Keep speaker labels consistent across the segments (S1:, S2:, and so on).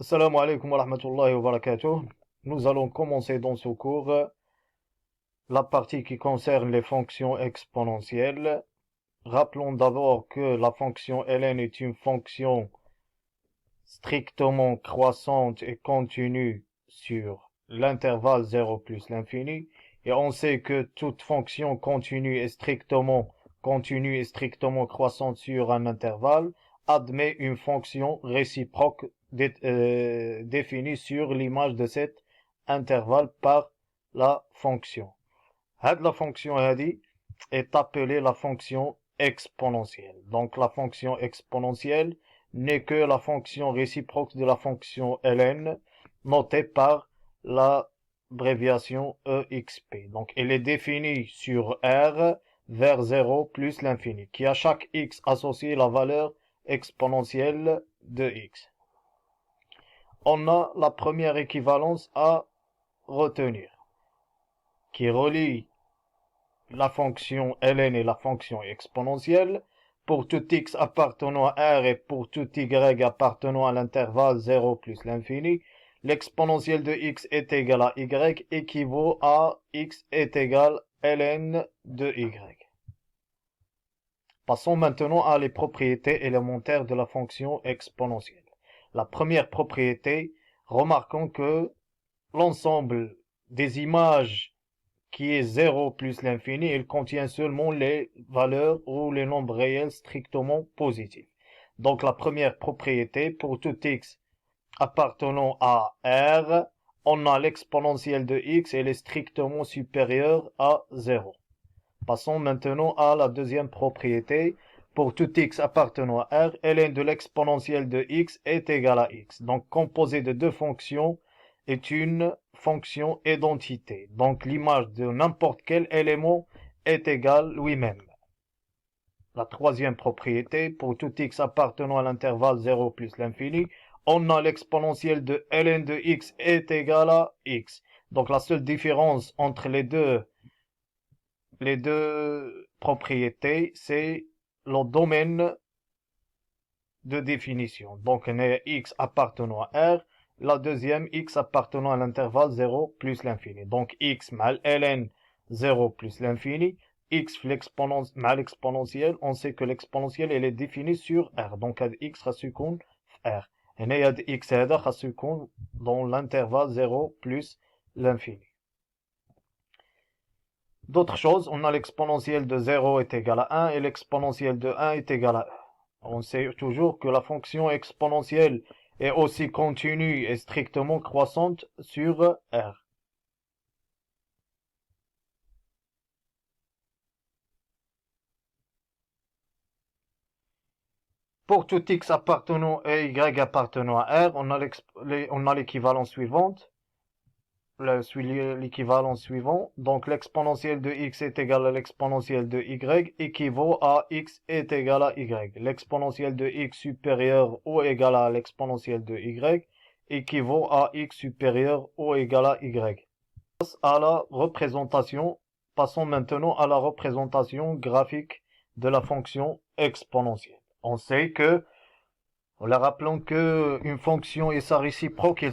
S1: Assalamu alaikum wa rahmatullahi wa barakatuh. Nous allons commencer dans ce cours la partie qui concerne les fonctions exponentielles. Rappelons d'abord que la fonction ln est une fonction strictement croissante et continue sur l'intervalle 0 plus l'infini. Et on sait que toute fonction continue et strictement croissante sur un intervalle admet une fonction réciproque définie sur l'image de cet intervalle par la fonction. La fonction est appelée la fonction exponentielle. Donc la fonction exponentielle n'est que la fonction réciproque de la fonction ln, notée par l'abréviation exp. Donc elle est définie sur R vers 0 plus l'infini, qui à chaque x associe la valeur exponentielle de x. On a la première équivalence à retenir, qui relie la fonction ln et la fonction exponentielle pour tout x appartenant à R et pour tout y appartenant à l'intervalle 0 plus l'infini. L'exponentielle de x est égale à y équivaut à x est égal ln de y. Passons maintenant à les propriétés élémentaires de la fonction exponentielle. La première propriété, remarquons que l'ensemble des images qui est 0 plus l'infini, il contient seulement les valeurs ou les nombres réels strictement positifs. Donc la première propriété, pour tout x appartenant à R, on a l'exponentielle de x, elle est strictement supérieure à 0. Passons maintenant à la deuxième propriété. Pour tout x appartenant à R, ln de l'exponentielle de x est égal à x. Donc composé de deux fonctions est une fonction identité. Donc l'image de n'importe quel élément est égale lui-même. La troisième propriété, pour tout x appartenant à l'intervalle 0 plus l'infini, on a l'exponentielle de ln de x est égal à x. Donc la seule différence entre les deux propriétés, c'est le domaine de définition. Donc, on a x appartenant à R, la deuxième x appartenant à l'intervalle 0 plus l'infini. Donc, x mal ln 0 plus l'infini, x mal l'exponentielle, on sait que l'exponentielle, elle est définie sur R. Donc, x راسكون R. Et x هذا راسكون dans l'intervalle 0 plus l'infini. D'autres choses, on a l'exponentielle de 0 est égal à 1 et l'exponentielle de 1 est égal à 1. On sait toujours que la fonction exponentielle est aussi continue et strictement croissante sur R. Pour tout x appartenant et y appartenant à R, on a l'équivalence suivante. L'équivalence suivant. Donc l'exponentielle de x est égale à l'exponentielle de y équivaut à x est égal à y. L'exponentielle de x supérieure ou égale à l'exponentielle de y équivaut à x supérieur ou égal à y. À la représentation, passons maintenant à la représentation graphique de la fonction exponentielle. On sait que en leur rappelant que une fonction et sa réciproque,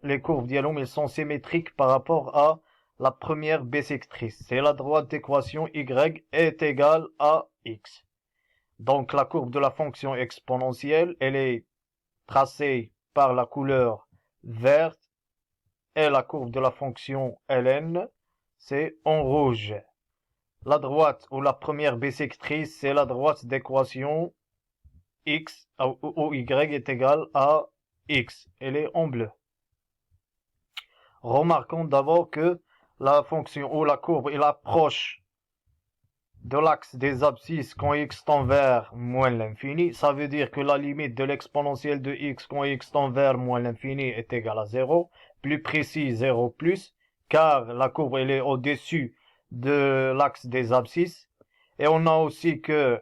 S1: les courbes dialogues, elles sont symétriques par rapport à la première bissectrice. C'est la droite d'équation y est égale à x. Donc la courbe de la fonction exponentielle, elle est tracée par la couleur verte et la courbe de la fonction ln, c'est en rouge. La droite ou la première bissectrice, c'est la droite d'équation x ou y est égal à x. Elle est en bleu. Remarquons d'abord que la fonction ou la courbe est proche de l'axe des abscisses quand x tend vers moins l'infini. Ça veut dire que la limite de l'exponentielle de x quand x tend vers moins l'infini est égale à 0. Plus précis, 0 plus, car la courbe elle est au-dessus de l'axe des abscisses. Et on a aussi que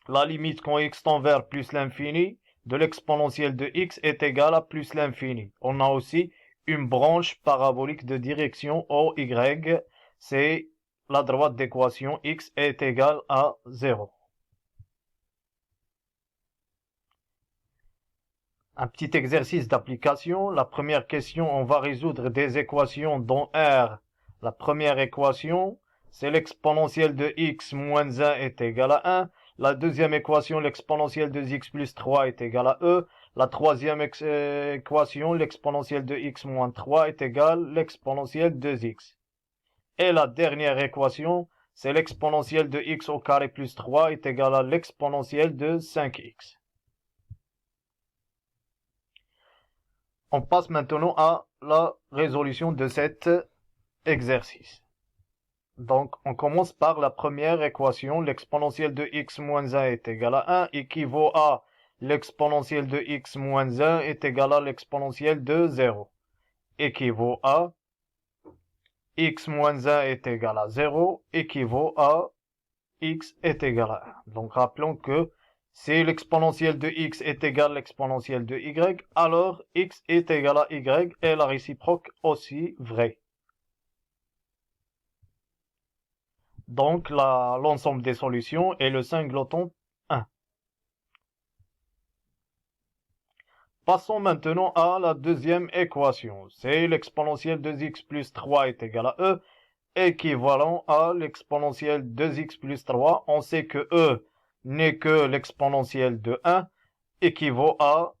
S1: la limite quand x tend vers plus l'infini de l'exponentielle de x est égale à plus l'infini. On a aussi une branche parabolique de direction OY, c'est la droite d'équation x est égale à 0. Un petit exercice d'application. La première question, on va résoudre des équations dont R. La première équation, c'est l'exponentielle de x moins 1 est égal à 1. La deuxième équation, l'exponentielle de x plus 3 est égal à e. La troisième équation, l'exponentielle de x moins 3 est égal à l'exponentielle de x. Et la dernière équation, c'est l'exponentielle de x au carré plus 3 est égal à l'exponentielle de 5x. On passe maintenant à la résolution de cet exercice. Donc, on commence par la première équation. L'exponentielle de x moins 1 est égal à 1 équivaut à l'exponentielle de x moins 1 est égal à l'exponentielle de 0. Équivaut à x moins 1 est égal à 0 équivaut à x est égal à 1. Donc, rappelons que si l'exponentielle de x est égale à l'exponentielle de y, alors x est égal à y et la réciproque aussi vraie. Donc, l'ensemble des solutions est le singleton 1. Passons maintenant à la deuxième équation. C'est l'exponentielle de x plus 3 est égal à e, équivalent à l'exponentielle de x plus 3. On sait que e n'est que l'exponentielle de 1, équivaut à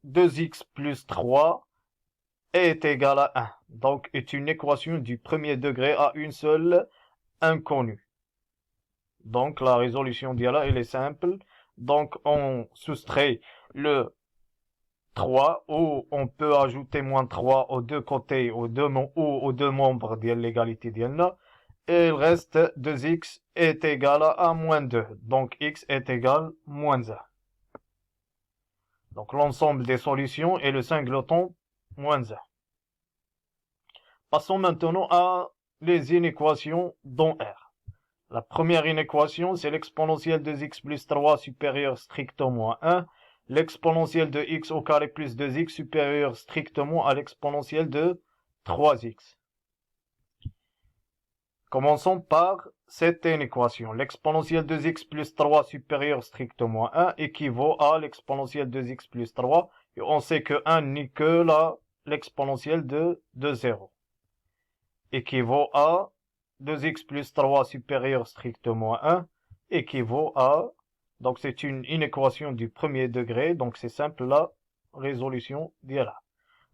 S1: 2x plus 3 est égal à 1. Donc, est une équation du premier degré à une seule inconnue. Donc, la résolution d'Yala, elle est simple. Donc, on soustrait le 3, ou on peut ajouter moins 3 aux deux côtés, aux deux membres de l'égalité d'Yala. Et il reste 2x est égal à moins 2. Donc, x est égal à moins 1. Donc, l'ensemble des solutions est le singleton moins 1. Passons maintenant à les inéquations dont R. La première inéquation, c'est l'exponentielle de x plus 3 supérieur strictement à 1. L'exponentielle de x au carré plus 2x supérieur strictement à l'exponentielle de 3x. Commençons par cette inéquation. L'exponentielle de x plus 3 supérieur strictement à 1 équivaut à l'exponentielle de x plus 3. Et on sait que 1 n'est que l'exponentielle de 0. Équivaut à 2x plus 3 supérieur strictement à 1 équivaut à... Donc c'est une inéquation du premier degré. Donc c'est simple, la résolution d'Yala.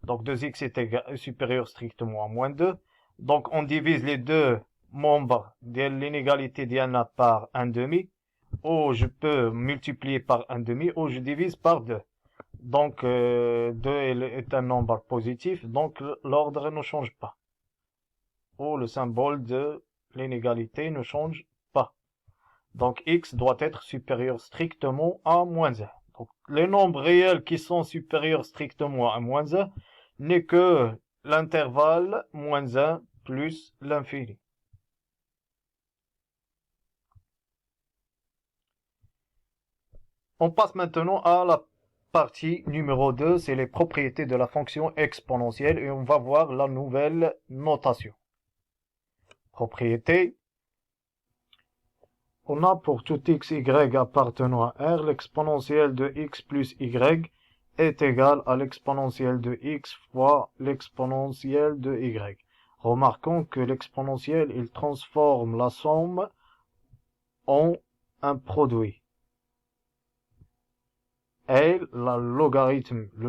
S1: Donc 2x est supérieur strictement à moins 2. Donc on divise les deux membres de l'inégalité d'Yala par 1/2. Ou je peux multiplier par 1/2 ou je divise par 2. Donc 2 est un nombre positif. Donc l'ordre ne change pas. Ou le symbole de l'inégalité ne change pas. Donc x doit être supérieur strictement à moins 1. Donc les nombres réels qui sont supérieurs strictement à moins 1 n'est que l'intervalle moins 1 plus l'infini. On passe maintenant à la partie numéro 2, c'est les propriétés de la fonction exponentielle et on va voir la nouvelle notation. Propriété. On a pour tout x, y appartenant à R, l'exponentielle de x plus y est égale à l'exponentielle de x fois l'exponentielle de y. Remarquons que l'exponentielle, il transforme la somme en un produit. Et le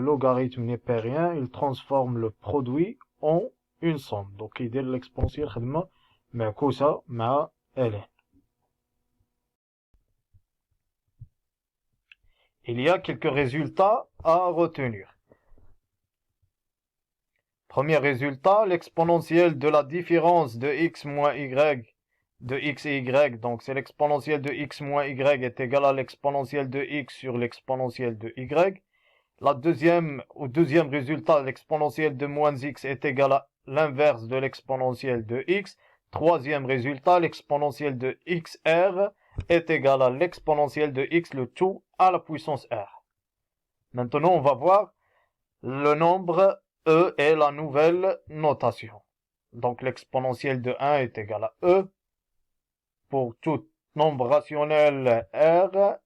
S1: logarithme n'est pas rien, il transforme le produit en une somme. Donc, il dit l'exponentielle, mais كوسا مع ln. Il y a quelques résultats à retenir. Premier résultat, l'exponentielle de la différence de x moins y, de x et y, donc c'est l'exponentielle de x moins y est égale à l'exponentielle de x sur l'exponentielle de y. Au deuxième résultat, l'exponentielle de moins x est égale à l'inverse de l'exponentielle de x. Troisième résultat, l'exponentielle de xr est égale à l'exponentielle de x, le tout à la puissance r. Maintenant, on va voir le nombre e et la nouvelle notation. Donc, l'exponentielle de 1 est égale à e. Pour tout nombre rationnel r,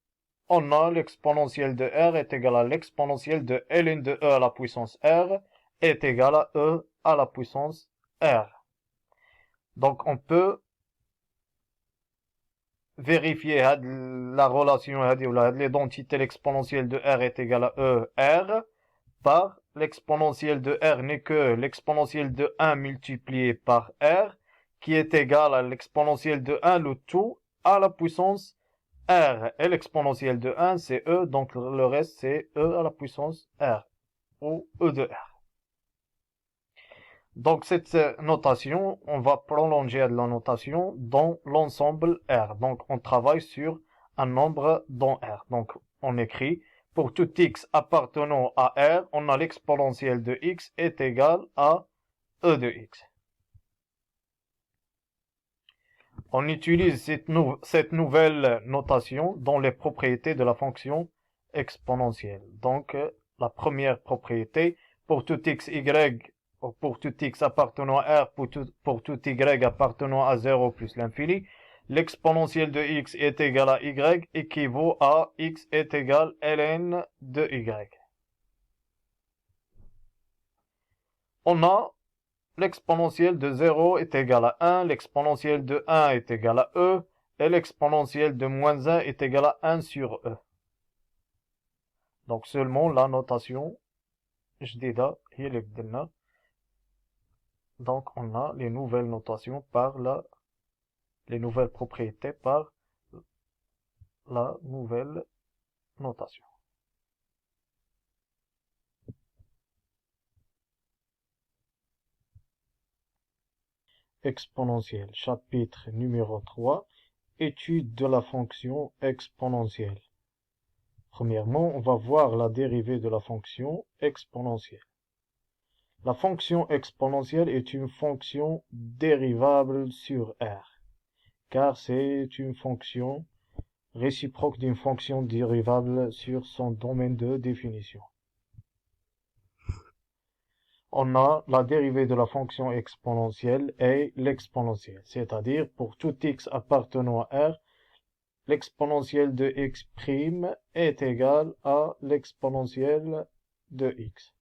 S1: on a l'exponentielle de R est égal à l'exponentielle de ln de E à la puissance R est égal à E à la puissance R. Donc on peut vérifier la relation ou l'identité l'exponentielle de R est égal à E R par l'exponentielle de R n'est que l'exponentielle de 1 multiplié par R qui est égal à l'exponentielle de 1 le tout à la puissance R. Et l'exponentielle de 1 c'est E, donc le reste c'est E à la puissance R ou E de R. Donc cette notation, on va prolonger la notation dans l'ensemble R. Donc on travaille sur un nombre dans R. Donc on écrit pour tout x appartenant à R, on a l'exponentielle de x est égal à E de x. On utilise cette nouvelle notation dans les propriétés de la fonction exponentielle. Donc la première propriété, pour tout x, y, pour tout x appartenant à R, pour tout y appartenant à 0 plus l'infini, l'exponentielle de x est égal à y équivaut à x est égal à ln de y. On a l'exponentielle de 0 est égal à 1, l'exponentielle de 1 est égal à E, et l'exponentielle de moins 1 est égal à 1 sur E. Donc seulement la notation جديدة هي اللي بدلنا. Donc on a les nouvelles notations par les nouvelles propriétés par la nouvelle notation. Exponentielle, chapitre numéro 3, étude de la fonction exponentielle. Premièrement, on va voir la dérivée de la fonction exponentielle. La fonction exponentielle est une fonction dérivable sur R, car c'est une fonction réciproque d'une fonction dérivable sur son domaine de définition. On a la dérivée de la fonction exponentielle et l'exponentielle, c'est-à-dire pour tout x appartenant à R, l'exponentielle de x' est égale à l'exponentielle de x.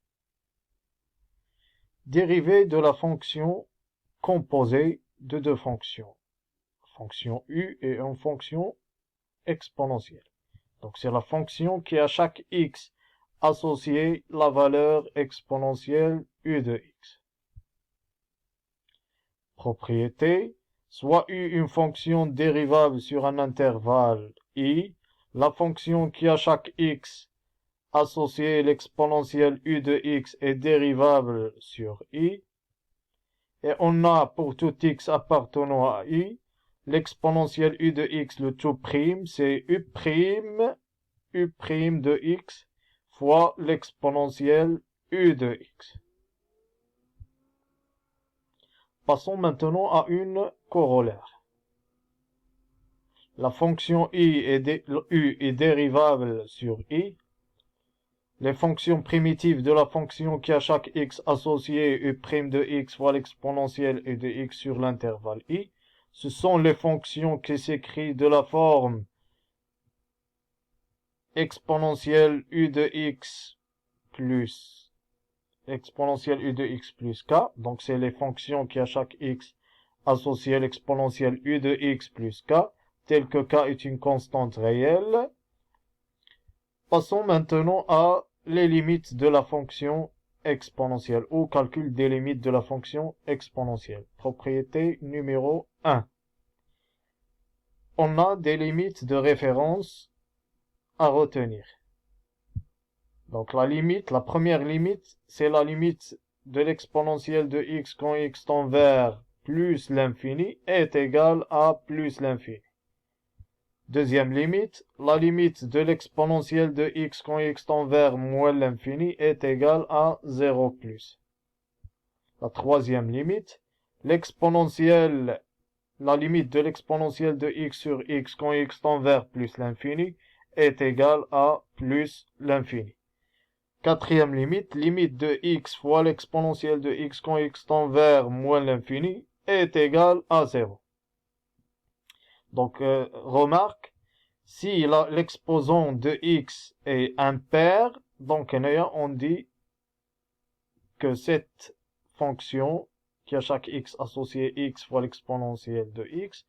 S1: Dérivée de la fonction composée de deux fonctions, fonction u et une fonction exponentielle. Donc c'est la fonction qui à chaque x associe la valeur exponentielle u de x. Propriété, soit u une fonction dérivable sur un intervalle i, la fonction qui à chaque x associe l'exponentielle u de x est dérivable sur i, et on a pour tout x appartenant à i, l'exponentielle u de x, le tout prime, c'est u prime de x fois l'exponentielle u de x. Passons maintenant à une corollaire. La fonction u est dérivable sur i. Les fonctions primitives de la fonction qui à chaque x associée u' de x fois l'exponentielle u de x sur l'intervalle i, ce sont les fonctions qui s'écrivent de la forme exponentielle u de x plus exponentielle u de x plus k. Donc c'est les fonctions qui à chaque x associent l'exponentielle u de x plus k, tel que k est une constante réelle. Passons maintenant à les limites de la fonction exponentielle ou calcul des limites de la fonction exponentielle. Propriété numéro 1. On a des limites de référence à retenir. Donc la première limite, c'est la limite de l'exponentielle de x quand x tend vers plus l'infini est égale à plus l'infini. Deuxième limite, la limite de l'exponentielle de x quand x tend vers moins l'infini est égale à 0 plus. La troisième limite, la limite de l'exponentielle de x sur x quand x tend vers plus l'infini est égale à plus l'infini. Quatrième limite, limite de x fois l'exponentielle de x quand x tend vers moins l'infini est égale à 0. Donc, remarque, Si l'exposant de x est impair, donc on dit que cette fonction qui a chaque x associé x fois l'exponentielle de x,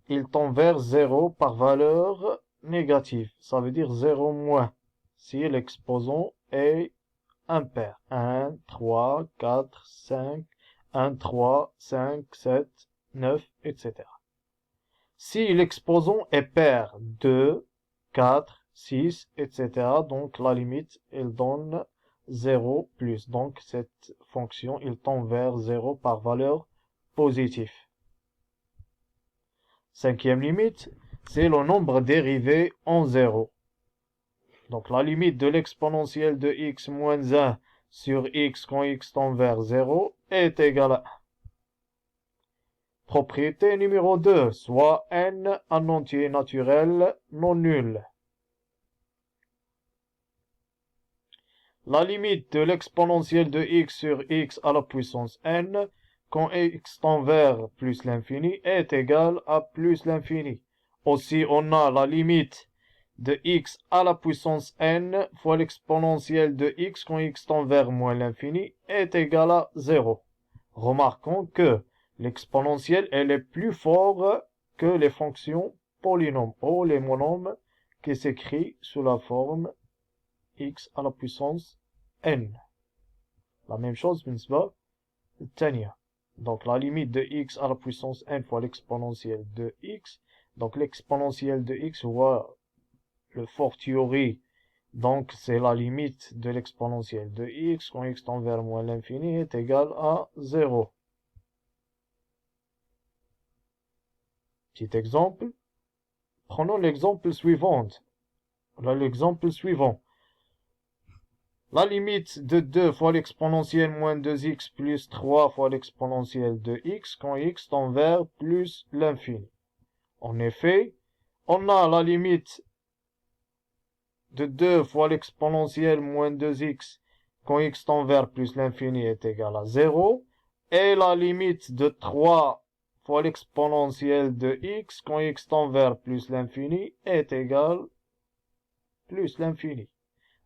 S1: il tend vers 0 par valeur négative. Ça veut dire 0 moins si l'exposant est impair. 1, 3, 4, 5, 1, 3, 5, 7, 9, etc. Si l'exposant est pair, 2, 4, 6, etc. Donc la limite, elle donne 0 plus. Donc cette fonction, il tend vers 0 par valeur positive. Cinquième limite, c'est le nombre dérivé en 0. Donc la limite de l'exponentielle de x moins 1 sur x quand x tend vers 0 est égale à 1. Propriété numéro 2, soit n un entier naturel non nul. La limite de l'exponentielle de x sur x à la puissance n quand x tend vers plus l'infini est égale à plus l'infini. Aussi, on a la limite de x à la puissance n fois l'exponentielle de x quand x tend vers moins l'infini est égale à 0. Remarquons que l'exponentielle, elle est plus forte que les fonctions polynômes ou les monomes qui s'écrit sous la forme x à la puissance n. La même chose بالنسبة للثانية. Donc la limite de x à la puissance n fois l'exponentielle de x. Donc l'exponentielle de x voit le fortiori. Donc c'est la limite de l'exponentielle de x quand x tend vers moins l'infini est égal à 0. Petit exemple. Prenons l'exemple suivant. L'exemple suivant. La limite de 2 fois l'exponentielle moins 2x plus 3 fois l'exponentielle de x quand x tend vers plus l'infini. En effet, on a la limite de 2 fois l'exponentielle moins 2x quand x tend vers plus l'infini est égal à 0 et la limite de 3 fois l'exponentielle de x quand x tend vers plus l'infini est égal à plus l'infini.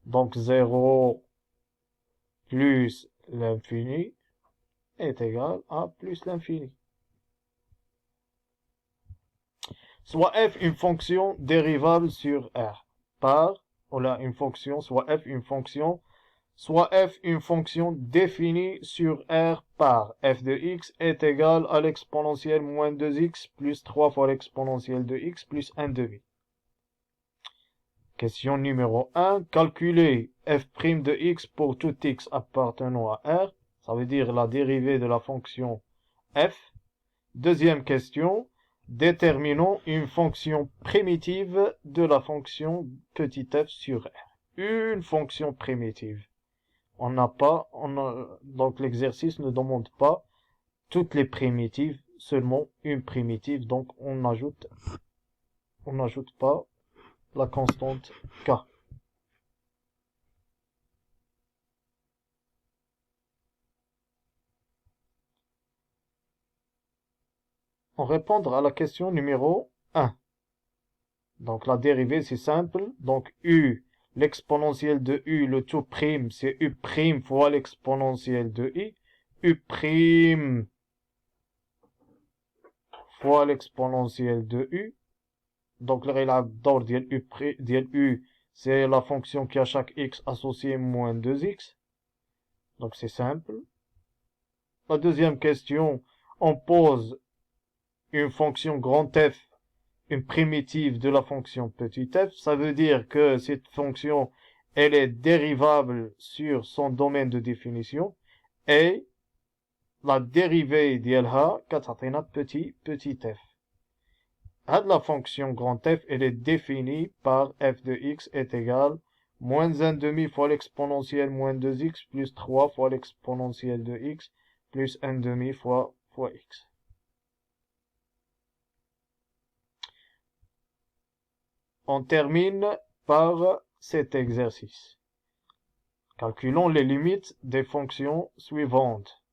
S1: Donc 0 plus l'infini est égal à plus l'infini. Soit f une fonction dérivable sur R par, on a une fonction, soit f une fonction définie sur R par f de x est égal à l'exponentielle moins 2x plus 3 fois l'exponentielle de x plus 1 demi. Question numéro 1. Calculer f' de x pour tout x appartenant à R. Ça veut dire la dérivée de la fonction f. Deuxième question. Déterminons une fonction primitive de la fonction petit f sur R. Une fonction primitive. Donc l'exercice ne demande pas toutes les primitives, seulement une primitive. Donc on n'ajoute pas la constante k. On répondra à la question numéro 1. Donc la dérivée c'est simple. Donc u, l'exponentielle de u, le tout prime, c'est u' fois l'exponentielle de i. U' fois l'exponentielle de u. Donc le résultat d'il u, c'est la fonction qui a chaque x associé moins 2x. Donc c'est simple. La deuxième question, on pose une fonction grand F, une primitive de la fonction petit f. Ça veut dire que cette fonction, elle est dérivable sur son domaine de définition. Et la dérivée d'ILH, كتعطينا petit f. La fonction grand F, elle est définie par f de x est égal moins 1 demi fois l'exponentielle moins 2x plus 3 fois l'exponentielle de x plus 1 demi fois x. On termine par cet exercice. Calculons les limites des fonctions suivantes.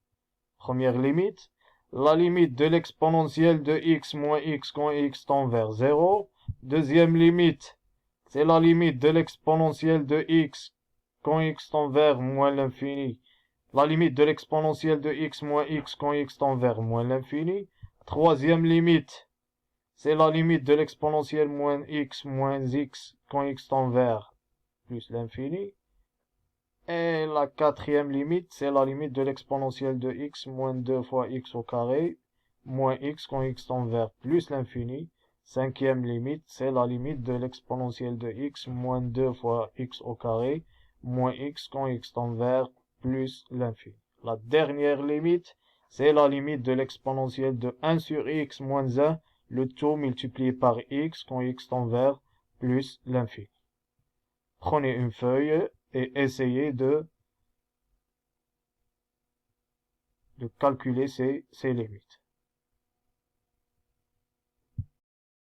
S1: Première limite. La limite de l'exponentielle de x moins x quand x tend vers 0. Deuxième limite, c'est la limite de l'exponentielle de x quand x tend vers moins l'infini. La limite de l'exponentielle de x moins x quand x tend vers moins l'infini. Troisième limite, c'est la limite de l'exponentielle moins x quand x tend vers plus l'infini. Et la quatrième limite, c'est la limite de l'exponentielle de x moins 2 fois x au carré, moins x quand x tend vers plus l'infini. Cinquième limite, c'est la limite de l'exponentielle de x moins 2 fois x au carré, moins x quand x tend vers plus l'infini. La dernière limite, c'est la limite de l'exponentielle de 1 sur x moins 1, le tout multiplié par x quand x tend vers plus l'infini. Prenez une feuille et essayez de calculer ces limites.